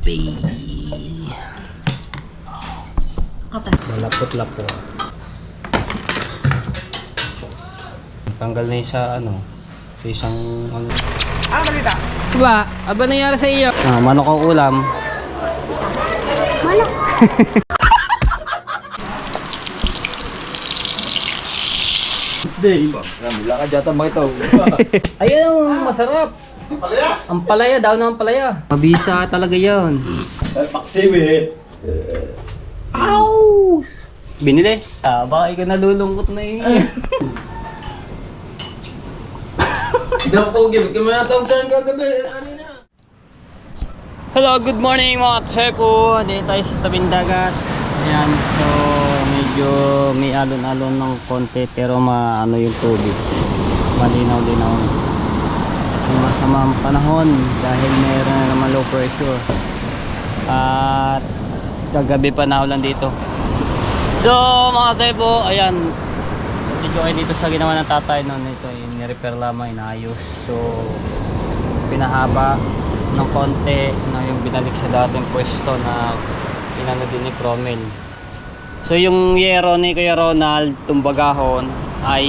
Pay. Malapot-lapot. Tanggal na yung sa ano, sa isang ano. Balita. Diba? Aba nangyari sa iyo? Manok ang ulam. Manok. Day. Mula ka dyan mga ito. Ayun, masarap. Ang palaya, daw ng palaya. Mabisa talaga yan. Paksim eh. Ow! Binili. Baka ikaw nalulungkot na yun. Hindi ako gimmick. Kaya manatawag sa'yo kagabi. Hello, good morning mga tsepo. Dito tayo sa tabing dagat. Ayan, so medyo may alon-alon ng konti pero maano yung tubig. Malinaw-linaw. Yung masama ang panahon dahil meron na naman low pressure. At kagabi pa na ulan dito. So mga tsepo, ayan. Medyo kayo dito sa ginawa ng tatay noon. Ito, ni-repair lamang, inaayos. So pinahaba ng konti na yung binalik sa dating pwesto na inano din ni Cromel. So yung yero ni Kuya Ronald tumbagahon ay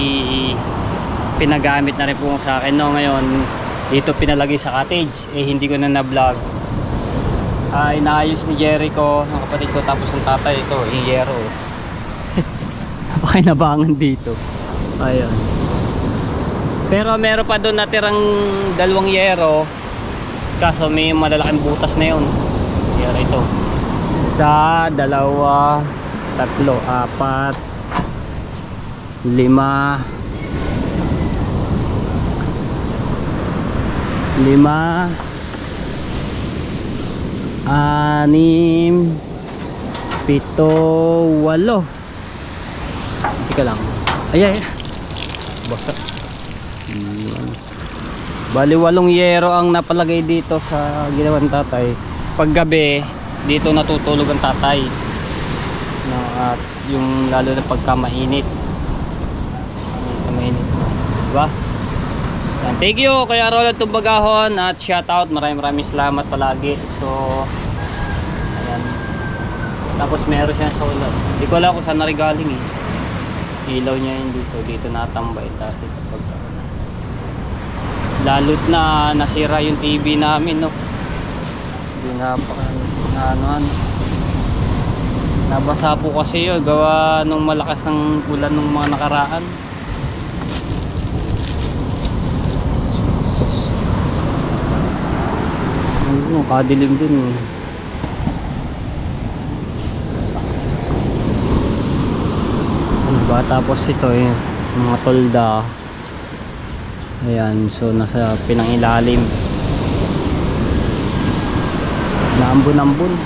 pinagamit na rin po sa akin no. Ngayon dito pinalagay sa cottage, hindi ko na na-vlog. Inaayos ni Jericho ng kapatid ko, tapos ng tatay ito yung yero. Napakinabangan dito. Ayun. Pero meron pa doon natirang dalawang yero. Kaso may malalaking butas na yun. Yan ito. Isa, dalawa, tatlo, apat, lima, anim, pito, walo. Ika lang. Ay. Basta. Bali 8 yero ang napalagay dito sa ginawan tatay. Paggabi dito natutulog ang tatay no, at yung lalo na pagka mainit, diba? And thank you Kuya Ronald Tumbagahon at shout out, maraming salamat palagi. So ayan, tapos meron siya solar, hindi ko alam kung saan narigaling ilaw niya yun dito natambay dati kapag lalot na nasira yung TV namin no. Hindi ano. Nabasa po kasi yun gawa nung malakas ng ulan nung mga nakaraan. Kadilim din ba, tapos ito mga tolda. Ayan, so nasa pinangilalim. Naambun-ambun.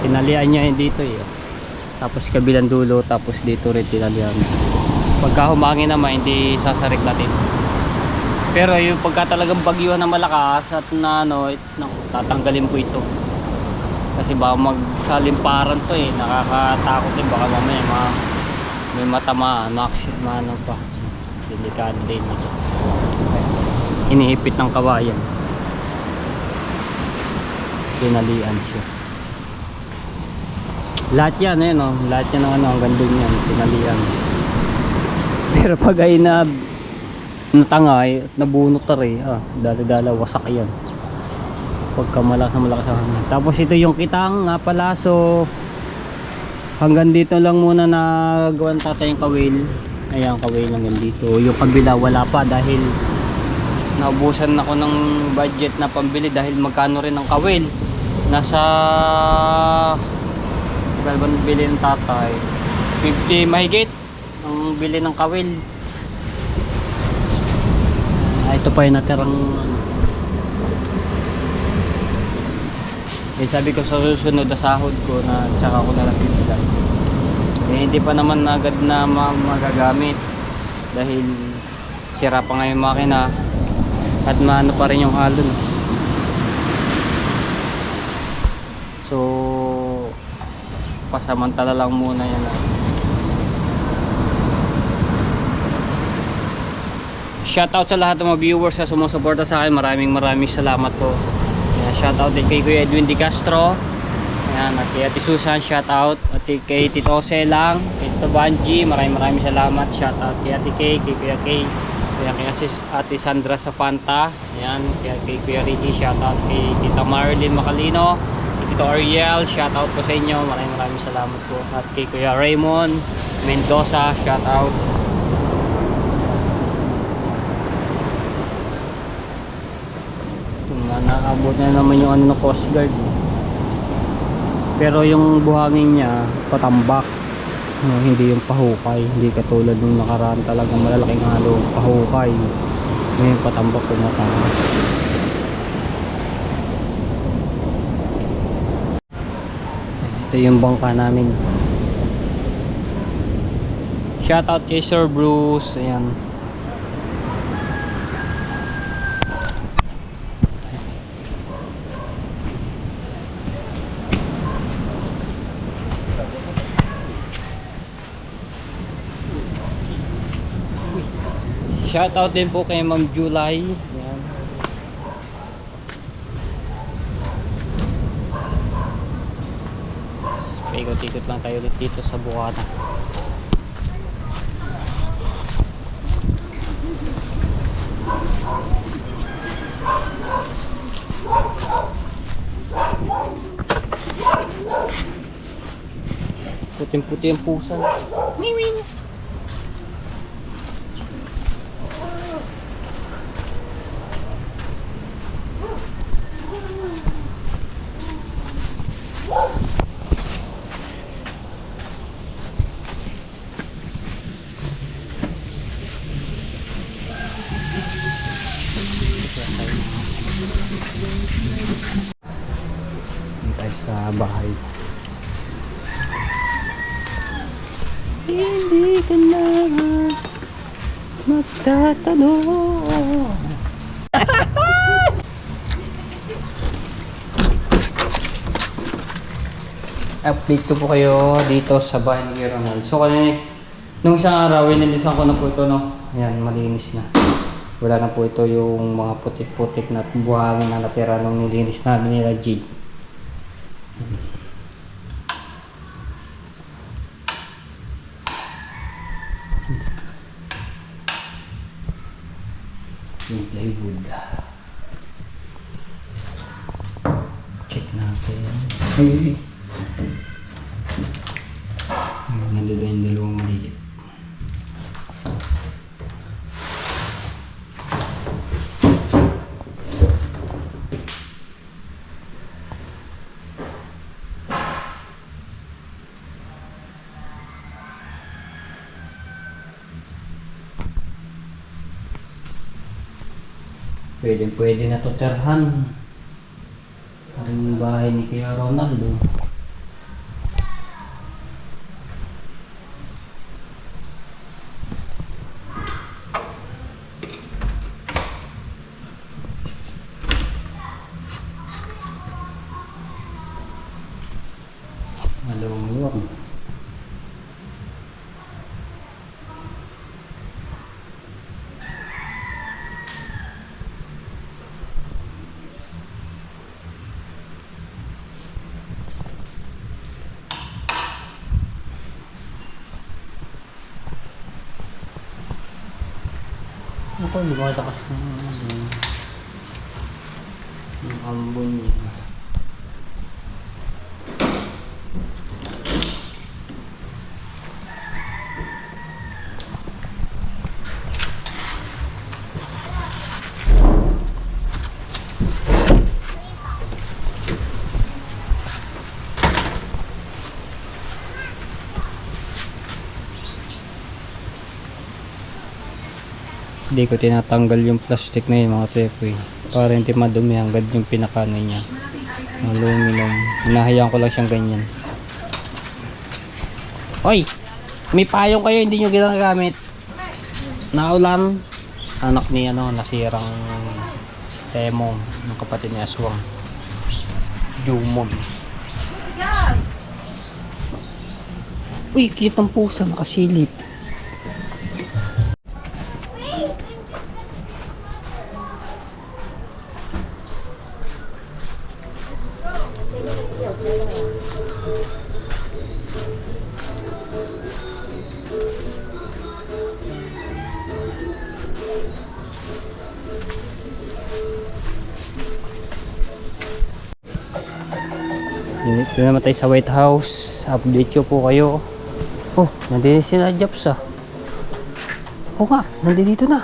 Tinalian niya dito tapos kabilang dulo, tapos dito rin tinalian. Pagka humangin naman hindi sasarik natin. Pero yung pagka talagang bagyuhan na malakas at na ano, tatanggalin po ito. Kasi baka magsalimparan to nakakatakot din, baka mamaya may matamaan, ano pa, delikado din ito. Iniipit ng kawayan, tinalian siya. Lahat yan lahat yan ng ang gandong yan, tinalian. Pero pag ay natangay, nabunot na rin, dala-dala, wasak yan pagka malakas ang hangin. Tapos ito yung kitang nga pala, so hanggang dito lang muna na gawan tatay yung kawil. Ayan, kawil hanggang dito. Yung kabila wala pa dahil naubusan ako ng budget na pambili dahil magkano rin ang kawil. Nasa galban bili ng tatay 50 mahigit ang bili ng kawil. Ito pa yung natirang sabi ko sa susunod na sahod ko na tsaka ko na lang bibilan. Hindi pa naman agad na magagamit dahil sira pa nga yung makina at maano pa rin yung alon. So pasamantala lang muna yan. shoutout sa lahat ng mga viewers na sumusuporta sa akin. Maraming salamat po. Ayan, shoutout din kay Kuya Edwin Di Castro. Ayan, at kay Ate Susan, shoutout. At kay Tito Selang, kay Tito Banji, maraming salamat. Shoutout kay Ate Kay, kay Kuya Kay, kay Ate Sandra Safanta. Ayan, kay Kuya Ricky, shoutout kay Tita Marilyn Macalino, kay Tito Ariel, shoutout po sa inyo. Maraming salamat po. At kay Kuya Raymond Mendoza, shoutout. Nakaabot na naman yung ano ng Coast Guard, pero yung buhangin niya patambak, hindi yung pahukay, hindi katulad ng nakaraan talagang malalaking halo pahukay. Ngayon patambak po na tayo. Ito yung bangka namin. Shoutout kay Sir Bruce. Ayan, shoutout din po kay Ma'am July. Ayan. Ikot-ikot lang tayo ulit dito sa Bukata. Puting-puti ang pusa. Miwin. Tayo sa bahay. Hindi ka na magtatanong. Update ko po kayo dito sa bahay ni Ronald. So kanina, nung isang araw, inilisan ko na po ito, no? Ayan, malinis na. Wala na po ito yung mga putik-putik na buhangin na natira nung nilinis namin nila G. Yung plywood. Check natin. Nandito yung dalawang maliit. Pwede na to terhan. Parang yung bahay ni Kuya Ronaldo. Malawang-luwang. Ako, lumalakas na yung ambon niya. Hindi ko tinatanggal yung plastic na yun mga tepoy para hindi madumi hanggang yung pinakano niya, aluminum. Hinahayaan ko lang siyang ganyan. Oy, may payong kayo hindi nyo ginagamit. Naulan, anak ni ano, nasirang Temong ng kapatid ni Aswang, Jumon. Uy, kitang pusa nakasilip. Ito naman tayo sa White House. Update ko po kayo. Oh, nandito sila Japs ah. Oo nga, nandito na.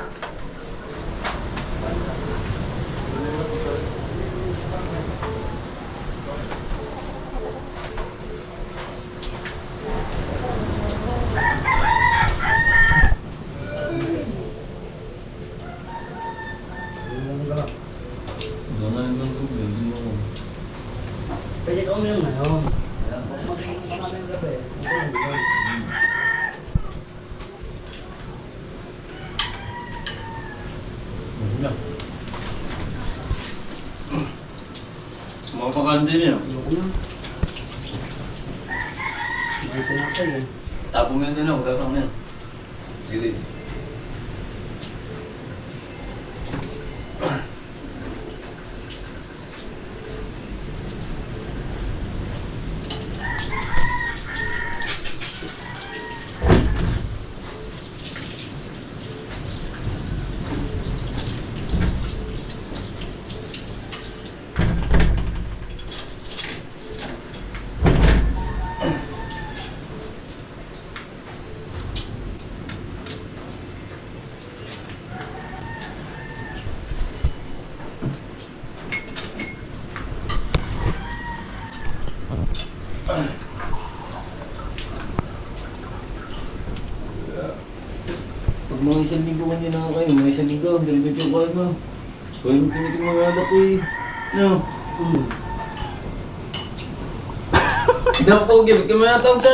Pwede ka uminom ngayon. Mapakain din yan. Tapos mo din ako, tapos mo yan. Sige. Pag mga isang linggo man din ako kayo, mga isang linggo, daligot yung kuhan mo. Kuhan mo tinitin mga anak ko eh. No? Dapat ko, gibig ka mga tawag sa...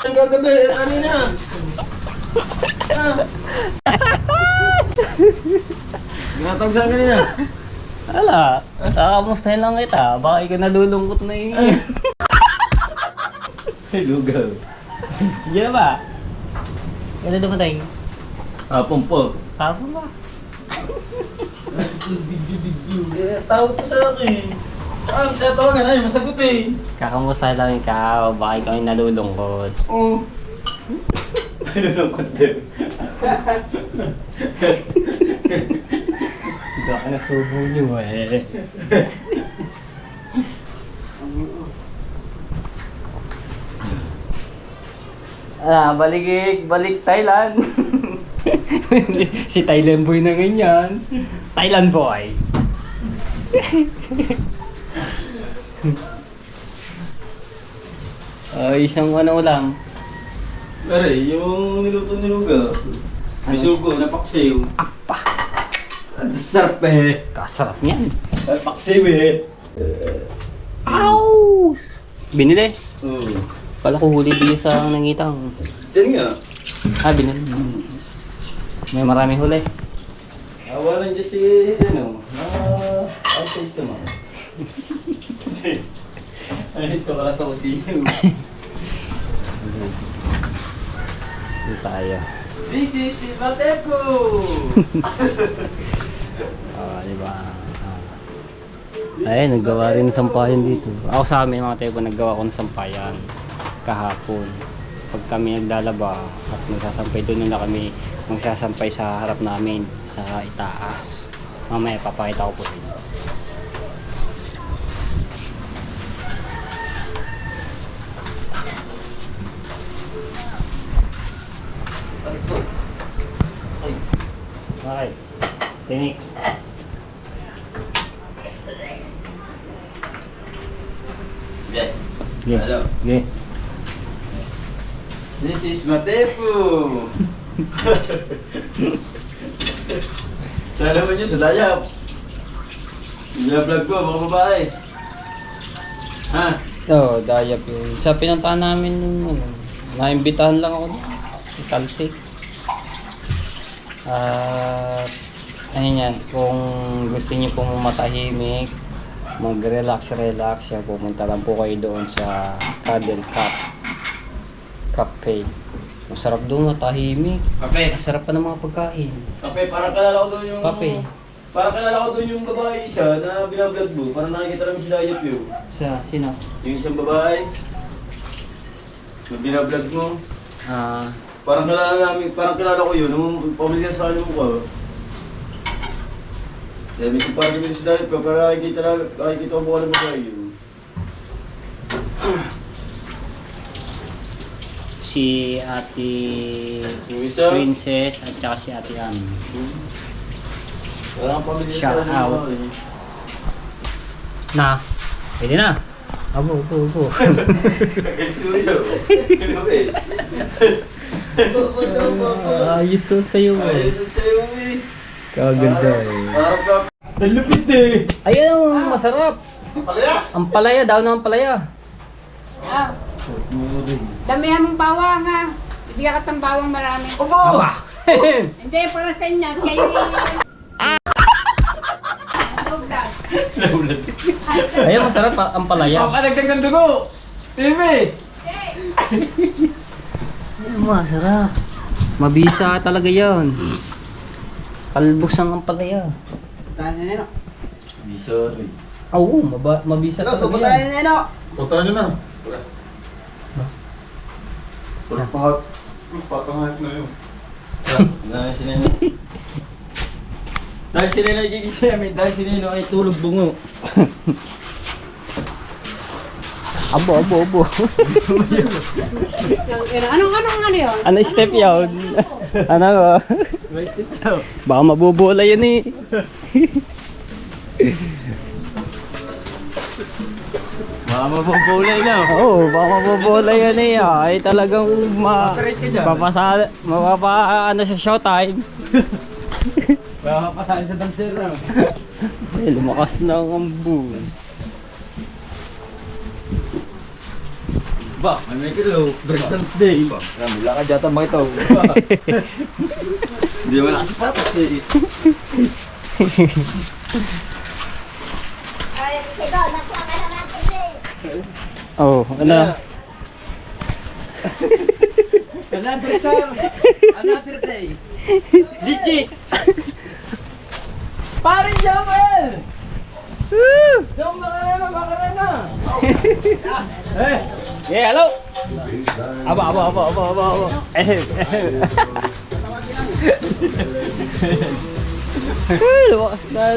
Ang gagabi, kanina. Ginatawag sa akin kanina. Wala, kakamustahin lang kita. Baka ikaw nadulungkot na yun. Lugaw. Diyan ba? Kailan dumating? Hapon po. Hapon ba? Tawag ko sa akin. Tatawagan na yun, masagot eh. Kakamustahin lang ikaw. Baka ikaw ay nalulungkot. Oo. Ano lang content? Baka nasubo niyo eh. Balik Thailand. Si Thailand boy na ganyan. Thailand boy. Isang ano ulam. Pare, yung niluto ni Luga. May sugo, napaksiw. Apa! Ang sarap eh. Kasarap niyan. Napaksiw eh. Ow! Binili. Oo. Kala ko huli din sa nangitang. Yan nga. Binili. May maraming huli. Awalan dyan si, ano, size naman. Ay, ito wala ito si Dito tayo. This is si Bateco! Diba? Ay, naggawa rin ng sampayan dito. Ako sa amin mga tepo, naggawa ko ng sampayan kahapon. Pag kami naglalaba at magsasampay, doon na kami magsasampay sa harap namin sa itaas. Mamaya papakita ko po sa inyo. Okay. Tinik. Yeah. Yeah. Hello. Yeah. This is Matepo! Sana mo nyo sa dayap. Vlog ko, mga babae. Ha? Oo, dayap yun. Sa pinuntahan namin nung naimbitahan lang ako si Talsik. At ayun yan, kung gusto niyo pong matahimik, mag-relax, yan, pumunta lang po kayo doon sa Cuddle Cafe. Masarap doon, matahimik. Kape. Masarap pa ng mga pagkain. Kape, parang kalala ko doon yung... Kape. Parang kalala ko doon yung babae isa na binablog mo. Parang nakikita namin si Dayap yun. Sino? Yung isang babae. Na binablog mo. Parang kalala ko yun. Nung pamilyar sa akin mo ko. Sabi ko pa rin sa dahil pa, para nakikita ko mukha ng babae yun. Si Ate Yung isa, Princess at saka si Ate Ann. parang pamilya Shout sa out. babae. Na, pwede na. Abo. Suryo. Ano ba eh? Ayos yun sa'yo. Ayos ang sayo mo eh. Kaganda eh. Parang ka... Nalupit eh! Ayun, masarap. Ang palaya, daw ng palaya. Ah, damihan mong bawang ha. Bibigyan ka ng bawang marami. Aba! Hindi, para sa inyo. Kayo Ayun, masarap ang palaya. Kadagdag ng dugo! Bebe! Ayun, masarap. Mabisa talaga yan. Kalbos ang palaya. Di sorry. Oo, mabisa talaga yan. Punta nyo na. Pahat. Patangat na yun. Dahil si Neno. Dahil si Neno gigising namin, dahil si Neno ay tulog bungo. Abo. Anong ano yun? Ano step yun? Ano? May step daw. Baka mabubola yun eh. Baka mapapulay na. Oo, baka mabubola yun eh. Ay talagang ano sa showtime. Baka pasali sa dancer na. Ay, lumakas na ang ambun. Ba, may kilo. Breakdance day. Mula ka dyan makita ko. Hindi mo nakasapatos eh. Oh, ano? Another time. Another day. Legit. Pare Jamal! Yung makarena. Eh, Yeah, hello. Aba.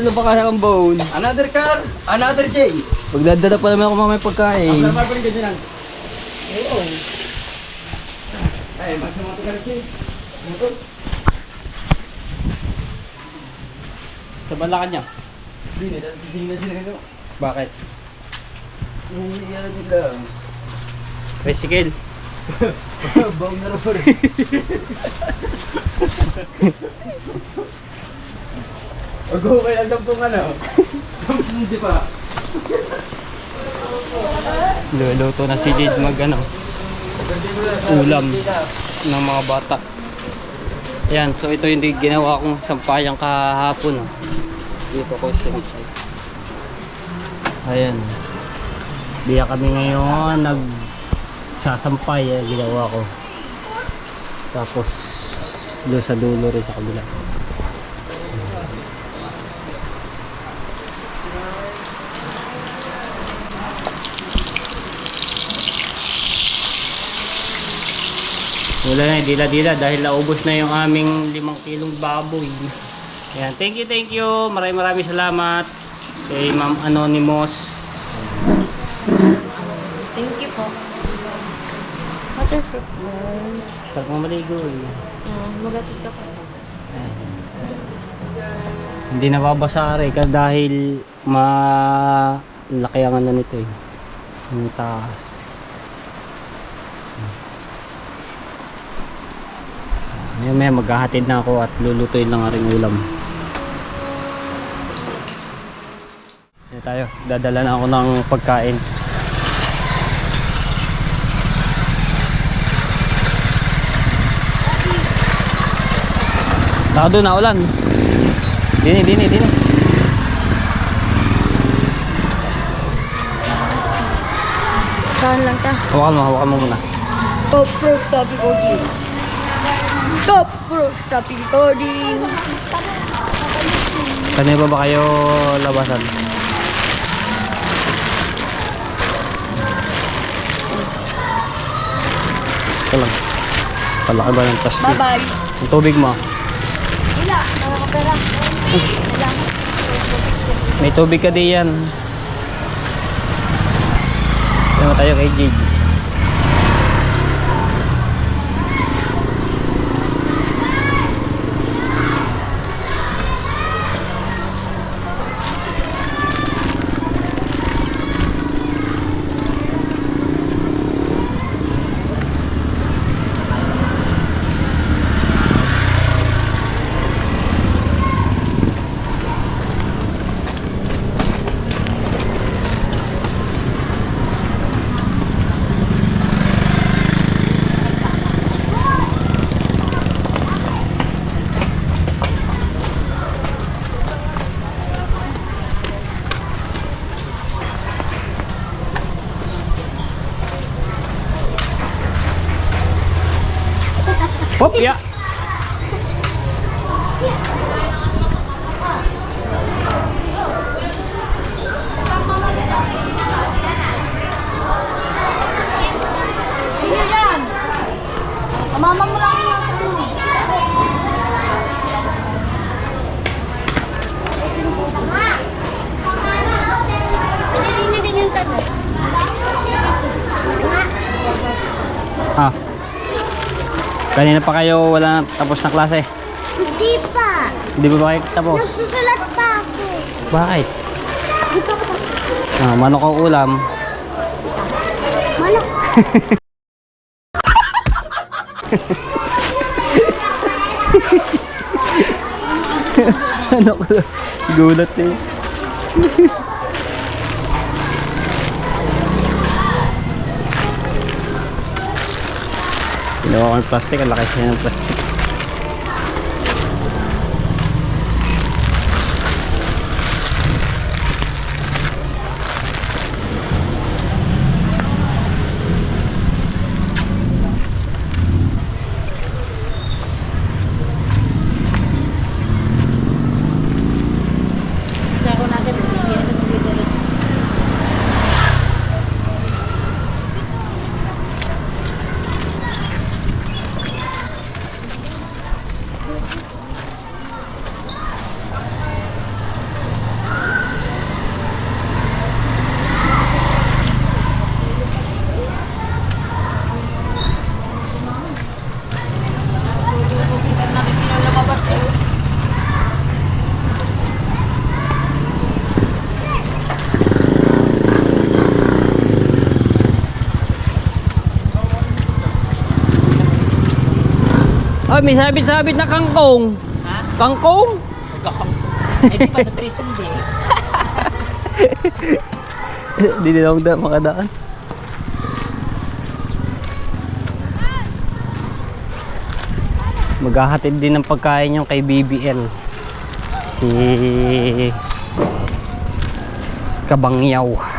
Lumakas ang bone. another car, another day. Magdadala pa naman ako mamaya pagkain. Napapalik ka dyan. Oo. Ay, magsumato ka na siya. Sa balakan niya. Hindi na sila kayo. Bakit? Hindi yan nila. Tricycle. Bawang na rin. Mag-okay lang daw kung ano. Hindi pa. Luluto na si Jade ulam ng mga bata. Ayan, so ito yung ginawa kong sampayang kahapon. Dito ko siya. Ayan. Diya kami ngayon nagsasampay, ginawa ko. Tapos doon sa dulo rin sa kabila. Wala na, dila-dila dahil naubos na yung aming 5 kilong baboy. Ayan, thank you. Maraming salamat kay Ma'am Anonymous. Thank you po. Waterproof. Pag mamaligo eh. Magatid ka po. Hindi nababasa rin dahil malaki ang ano nito eh. Yung taas. May maghahatid na ako at lulutuin lang rin ulam. Yan tayo, dadala na ako ng pagkain. Taka doon na ulan. Dini. Saan lang ta? Hawakan mo muna. Top Pro Stop Recording. Top Pro Stop Recording. Kanina ba kayo labasan? Ito lang. Palaki ba ng tas? Bye-bye. Ang tubig mo. Wala. Nakakapera. Wala. May tubig ka diyan. Tignan tayo kay Jade. Hop, ya. Ano yan? Mama mo lang yung Hindi din yung tanong. Ah. Kanina pa kayo wala tapos na klase. Hindi pa. Hindi ba kayo tapos? Nagsusulat pa ako. Bakit? Ah, manok ang ulam. Manok. Ano ko? Gulat eh. Ginawa ko ng plastic, ang laki siya ng plastic. Ako na agad. Hindi ako nagdidiri. Ay, may sabit-sabit na kangkong. Ha? Kangkong? Hindi pa nutrition day. Hindi nila makadaan. Maghahatid din ng pagkain yung kay BBL. Si Kabangyaw.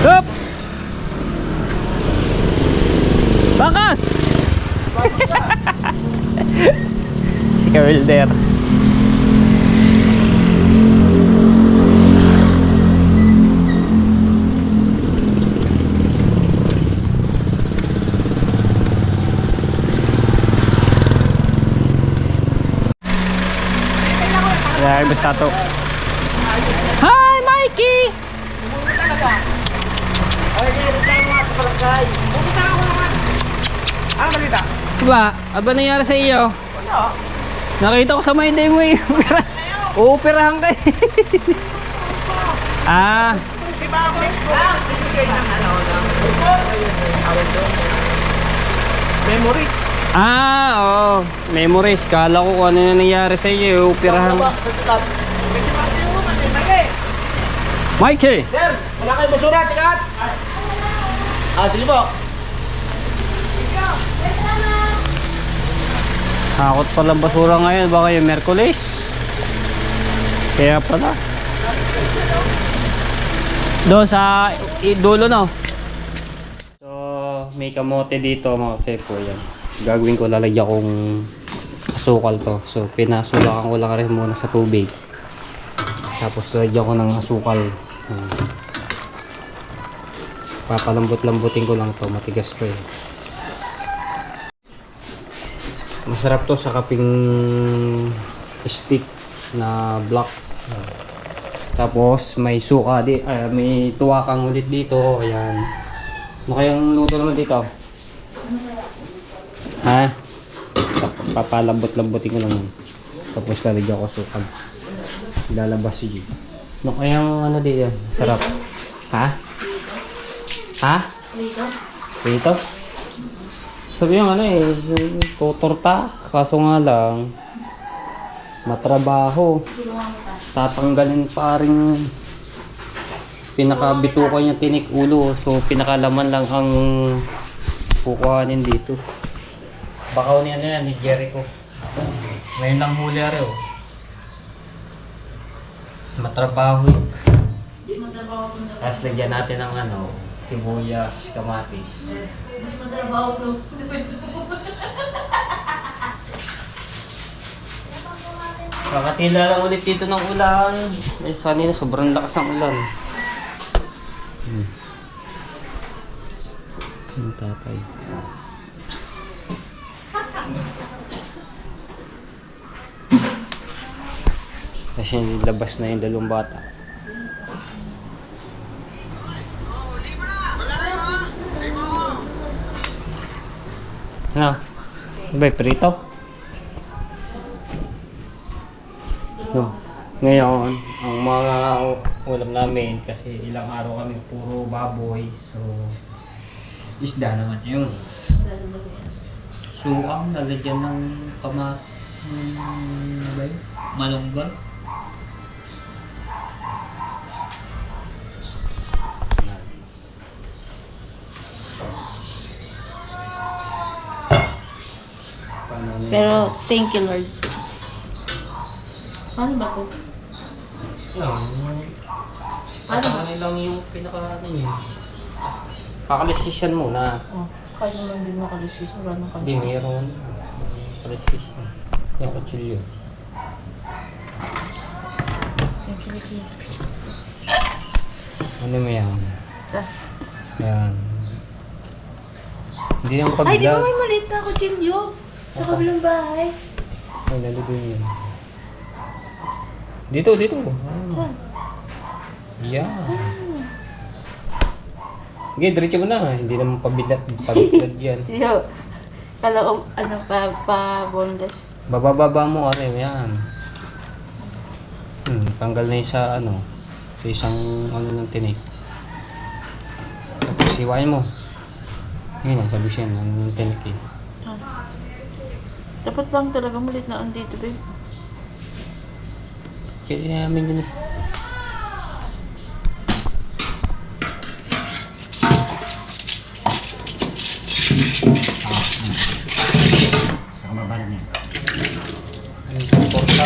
Up! Bakas! Si Kawilder. Yeah, basta to. Hi, Mikey! Diba? Ano ba nangyari sa iyo? Nakita ko sa my day mo eh. Uupirahan ka eh. Ah. Memories. Ah, oo. Memories. Kala ko kung ano na nangyari sa iyo. Uupirahan. Mikey! Sir, wala kayo basura, tikat! Sige po. Hakot pala basura ngayon. Baka yung Merkulis. Kaya pala. Doon sa dulo no. So may kamote dito mga chepo yan. gagawin ko, lalagyan kong asukal to. So pinasulakan ko lang rin muna sa tubig, tapos lalagyan ko ng asukal. Papalambot-lambutin ko lang to, matigas pa eh. Masarap to sa kaping stick na black. Tapos may suka may tuwakang ulit dito. Ayan. Ano kayang luto naman dito? Ha? Papalambot-lambutin ko lang yun. Tapos lalagyan ko sukal. Ilalabas si G. Ano kayang ano dito? Sarap. Ha? Ha? Dito? Sabi yung ano eh, tutorta. Kaso nga lang, matrabaho. Tatanggalin pa rin pinakabitukan niya tinik ulo. So pinakalaman lang ang kukuhanin dito. Bakaw niya na yan ni Jericho. Ngayon lang huli rin oh. Matrabaho eh. Tapos lagyan natin ng ano, sibuyas, kamatis. Mas matrabaho to. Kakatila lang ulit dito ng ulan. Eh, sanina sobrang lakas ng ulan. Yung tatay. Kasi labas na yung dalawang bata. Ano? Ba, prito? No. Ngayon, ang mga ulam namin, kasi ilang araw kami puro baboy, so isda naman yun. So, ang lalagyan ng malunggay. Pero, thank you, Lord. Ano ba to? Ano lang yung pinaka-ano niya. Kakaliskisyan muna. Oh, kaya naman din makalisis. Wala nang Hindi, mayroon. Kaliskisyan. Yung kutsilyo. Thank you, Lord. Ano mo yan? Ah. Yan. Hindi yung Ay, di ba paglag. may maliit na kutsilyo? Sa kabilang bahay. Ay, nalugin yun. Dito. Saan? Yan. Sige, diretso mo na. Hindi naman pabilat yan. Yo. Kala ko, ano pa-boneless. Bababa mo, are. Yan. Tanggal na yung sa ano. Sa isang ano ng tinik. Tapos siwain mo. Yun ang sabi siya ng tinik eh. Dapat lang talaga malit na andito, babe. Kaya namin yun. Ang suporta.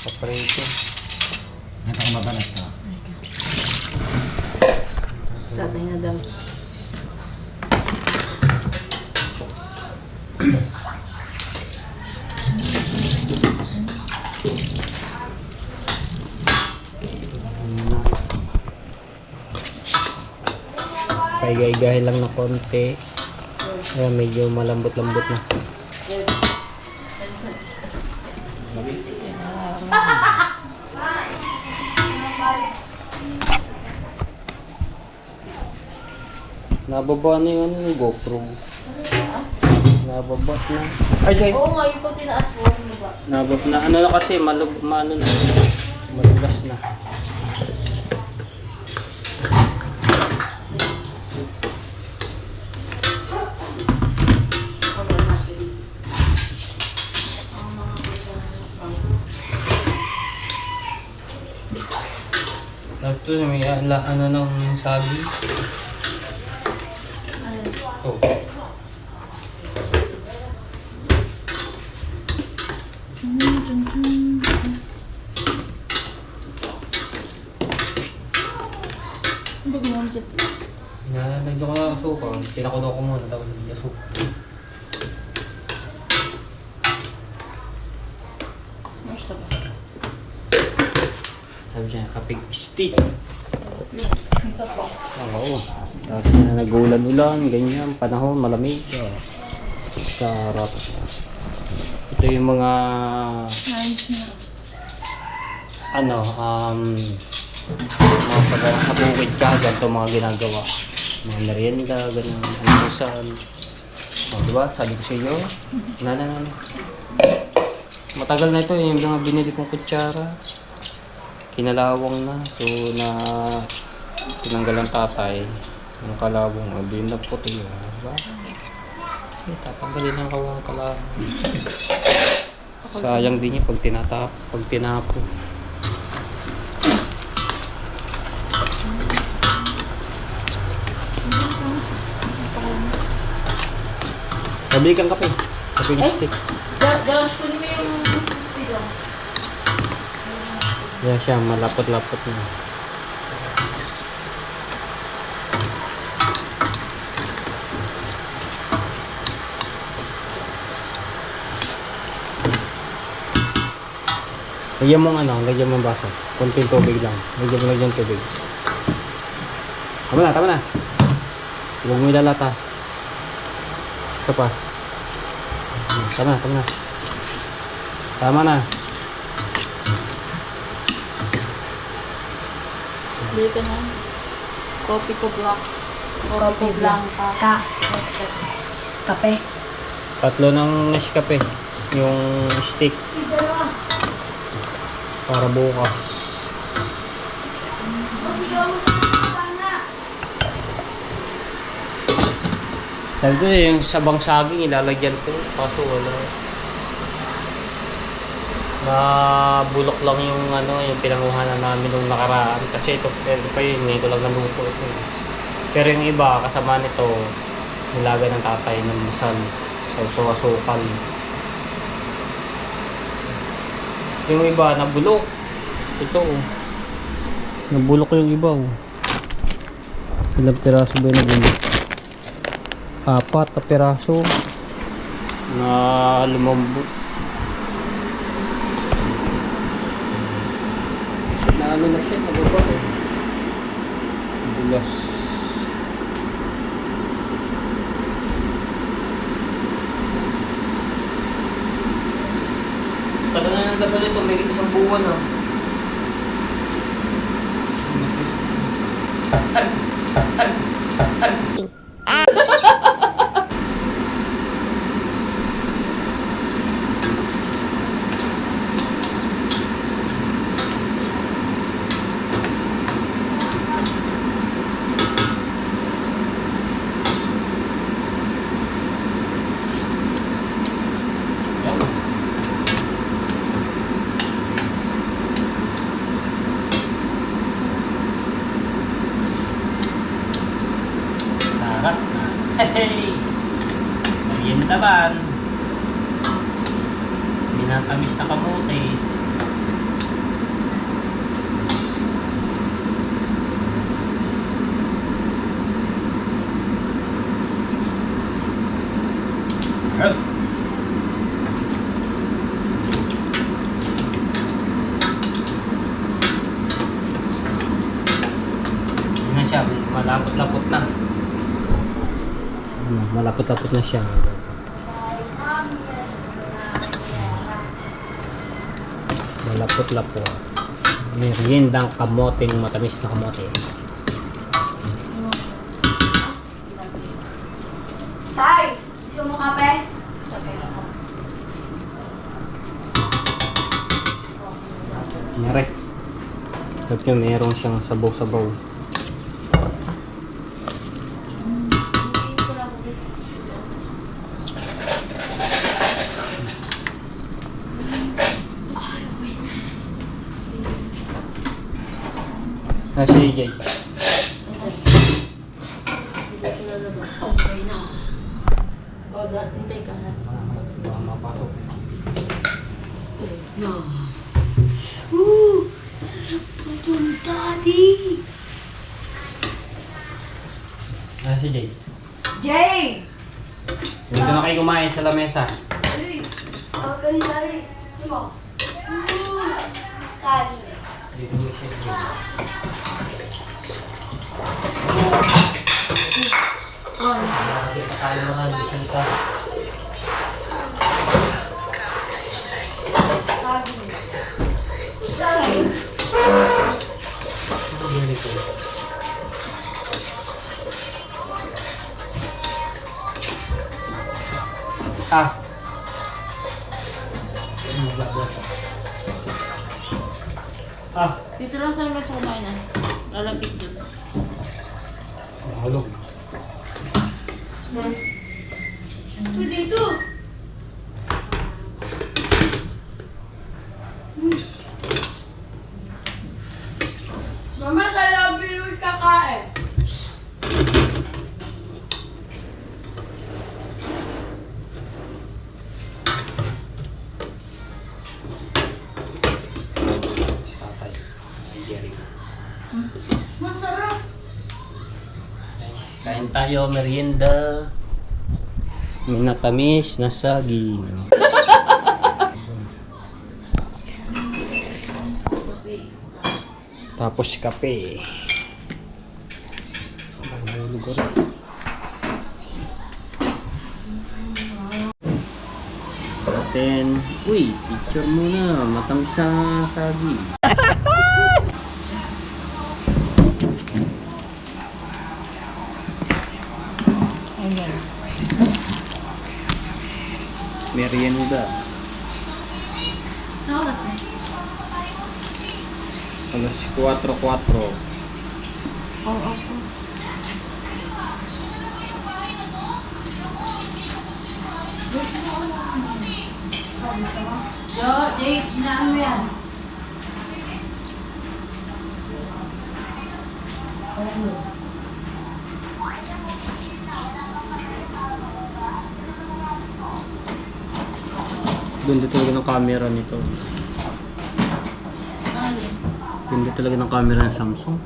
Paprito. Tatay na daw. Paigay-igay lang ng konti. Ayan, medyo malambot-lambot na. Nababa na yung ano, yung GoPro. Nababa na. Ay, Oo nga, yung pag tinaas mo, ano ba? nababa na. Ano na kasi, maano na. Malulas na. Tapos may ano ng sabi. Oh. Bag mo dyan. Nagdo ko ng suka. Tinakulo ko muna. Tapos nagdo suka. Sabi siya, kapig steak. Oo. Tapos na nagulan-ulan, ganyan, panahon, malamig. Sarap. Ito yung mga mga pagkakabukid ka, ganito mga ginagawa. Mga merienda, ganyan, almusal. Diba? Sabi ko sa iyo, matagal na ito yung mga binili kong kutsara. Kinalawang na. So, tinanggal ang tatay. Yung kalawang, di na puti. Diba? Tatanggalin ang kawang kalawang. Sayang din niya pag tinapo. Nabili kang kape. Kape ng stick. Josh, kunin mo yung video. Yan siya, malapot-lapot na. Lagyan mong lagyan mong baso. Kunting tubig lang. Lagyan mo lang yung tubig. Tama na. Huwag mo ilalata. Isa pa. Tama na. Tama na. Bili ka na. Coffee ko black. Coffee blanca. Kape. 3 ng Nescafe. Yung stick. Para bukas. Sabi ko yung sabang saging ilalagyan to. Kaso wala. Nabulok lang yung yung pinanguhanan namin nung nakaraan. Kasi ito pa yun. Ngayon ko lang naluto ito. Pero yung iba, kasama nito, nilaga ng tatay ng masal. So, asukal. Yung iba, nabulok. Ito, nabulok yung iba, Ilang piraso ba yung nabulok? 4 na piraso na lumambot. Na na siya, nababa bulas. Tagal na ng gasol ito, may isang buwan na. Sarap na. Hey! Meriendaban. Minatamis na kamote. Yun na siya, malapot-lapot na. Malapot-lapot na siya. Malapot-lapot. Meriendang kamoteng matamis na kamote. Tay, gusto mo kape? Mere. Sabi nyo, meron siyang sabaw-sabaw. Si AJ. Okay na. O, hintay ka na. Baka mapasok. No. Sarap po dun, Daddy. Ah, si Jay. Jay! Dito na kayo kumain sa lamesa. Sari! Tawag ka ni Sari. Sino? Sari. Dito na siya, Jay. Kasi pakain mo nga, Vicenta. Sari. Ah. Ah. Dito lang sa mga kumain na. Lalapit dun. Halog. Dito! Mama, kaya yung kakain. Tatay. Si Jerry. Masarap. Kain tayo, merienda. May natamis na saging. Tapos kape. Ang lugar. Atin. Uy, picture muna. Matamis na saging. Merienda. Nakakas na. Alas 4:04. Oo. Yo, Jay, sinaan mo yan. Ganda talaga ng camera nito. Ganda talaga ng camera ng Samsung.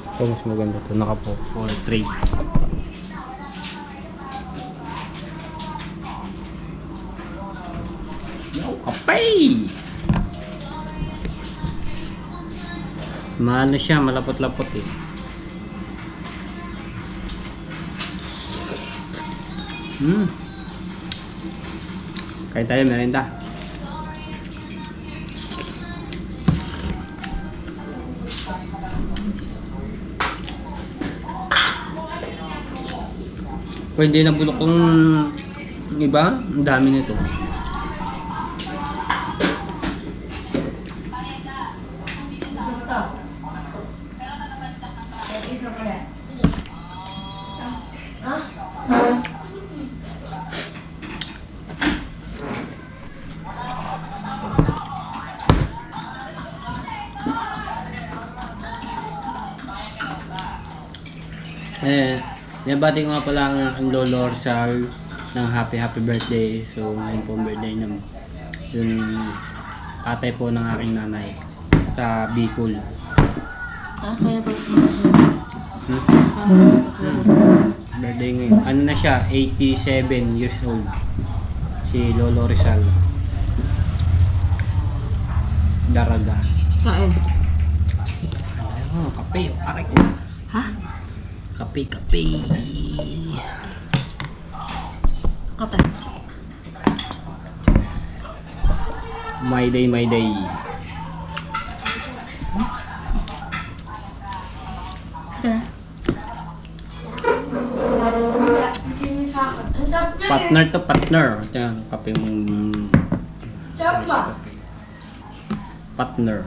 Ito mas maganda to. Naka-portrait. Yo, kapay! Maano siya, malapot-lapot eh. Kain tayo, merienda. Kung hindi nabulok kong iba, ang dami nito. Nabati ko nga pala ang Lolo Orsal ng happy birthday. So ngayon po ang birthday ng yung tatay po ng aking nanay sa Bicol. Kaya ba? Birthday ngayon. Ano na siya? 87 years old. Si Lolo Rizal. Daraga. Kain. Oh, kape. Aray ko. Ha? Kape. Kape. My day. Okay. Partner to partner. Yan, kape mong Sarap ba? partner.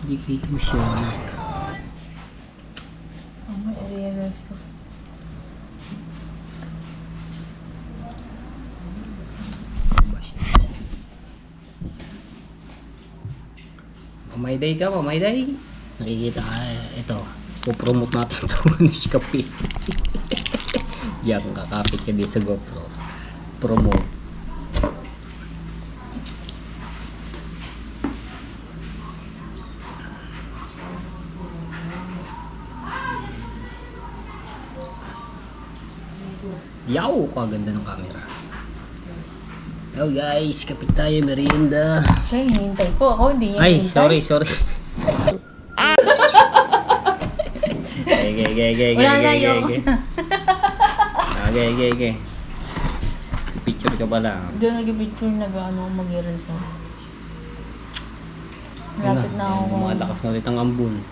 Hindi kita mo siya. May i-realize ko. May day ka pa, may day. Nakikita ka, ito. Pupromote natin ito ni Shopee. Yan, kakapit ka din sa GoPro. Promote. Yaw! Kaganda ng camera. Hello guys, kapit tayo, merienda. Siya hinihintay ko. Ako hindi niya Ay, hinihintay. sorry. Okay. Wala na yun. Okay. Picture ka pala. Doon nag-picture nag-ano mag-iras ako. Malapit na ako. Malakas na ulit ang ambon.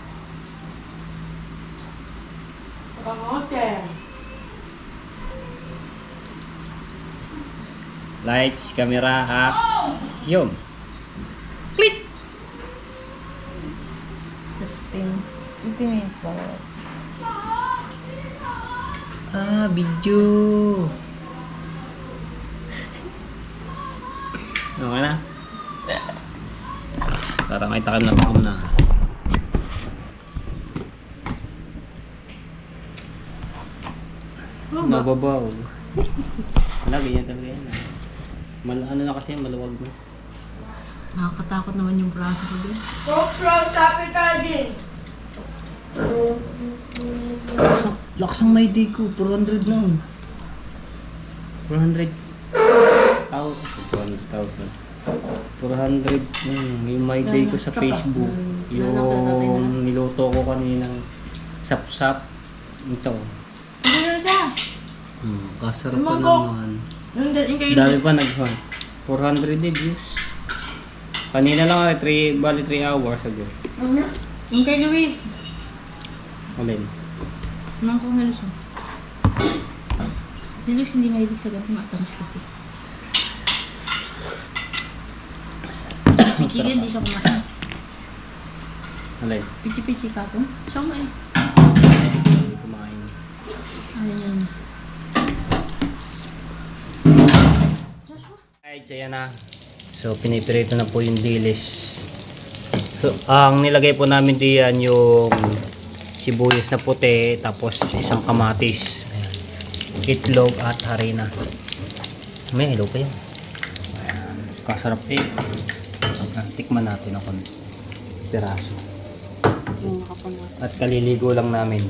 Kamote. Lights, camera, action. 15 minutes ba? Video. Okay na? Para may takam na. Mababaw. Wala, ganyan talaga yan. Ano na kasi, maluwag na. Nakakatakot naman yung braso ko din. GoPro, tapit ka din. Lakas ang may day ko, 400 lang. 400,000. 400 yung my day ko sa Facebook. Yung niluto ko kaninang sap-sap. Ito. Ano siya? Kasarap pa naman. Yung Dami pa nag-hunt. 400 views. Kanina lang 3 hours ago. Yung kay Luis. Alin? Mga kong halos mo. Si Luis hindi mahilig sa ganito. Matamis kasi. Pichigan, di siya kumain. Alin? Pichi-pichi ka po. Siya kumain. Hindi kumain. Ayun. Alright, ayan na. So, pinipirito na po yung dilis. So, ang nilagay po namin diyan yung sibuyas na puti, tapos isang kamatis. Ayan. Itlog at harina. May hello pa yan. Ayan. Kasarap eh. Tikman natin ako ng piraso. At kaliligo lang namin.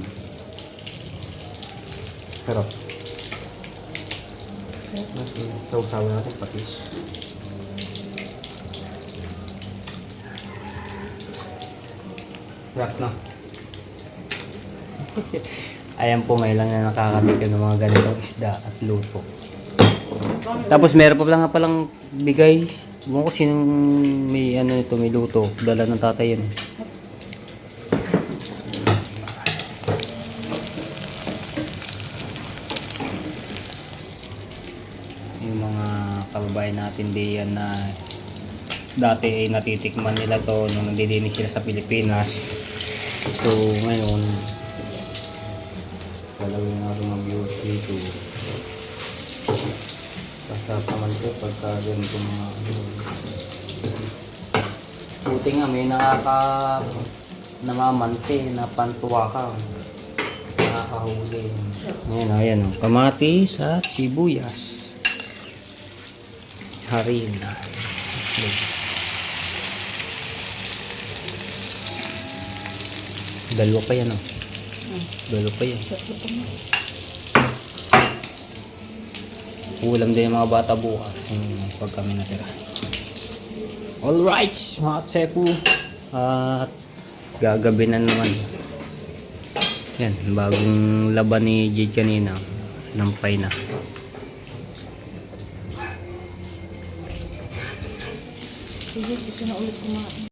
Sarap. Sausawa natin patis. Rock na. Ayan po, may lang na nakakatikin ng mga ganitong isda at luto. Tapos meron pa lang palang bigay. Ewan ko sinong may ano ito, may luto. Dala ng tatay yan. Yung mga kababayan natin diyan na dati ay natitikman nila to nung nagdidinig sila sa Pilipinas. So ngayon talagang nga mag-views dito. Kasarap naman po pagka ganito mga buti nga may namamante na pantuwa ka. Nakakahuli. Ayan o. Kamatis at sibuyas. Harina. Dalawa pa yan o. Dalawa pa yan. Ulam din yung mga bata bukas pag kami natira. Alright, mga tsepu. At gagabi na naman. Yan, bagong laban ni Jade kanina. Nampay na. Sige, dito na ulit kumain.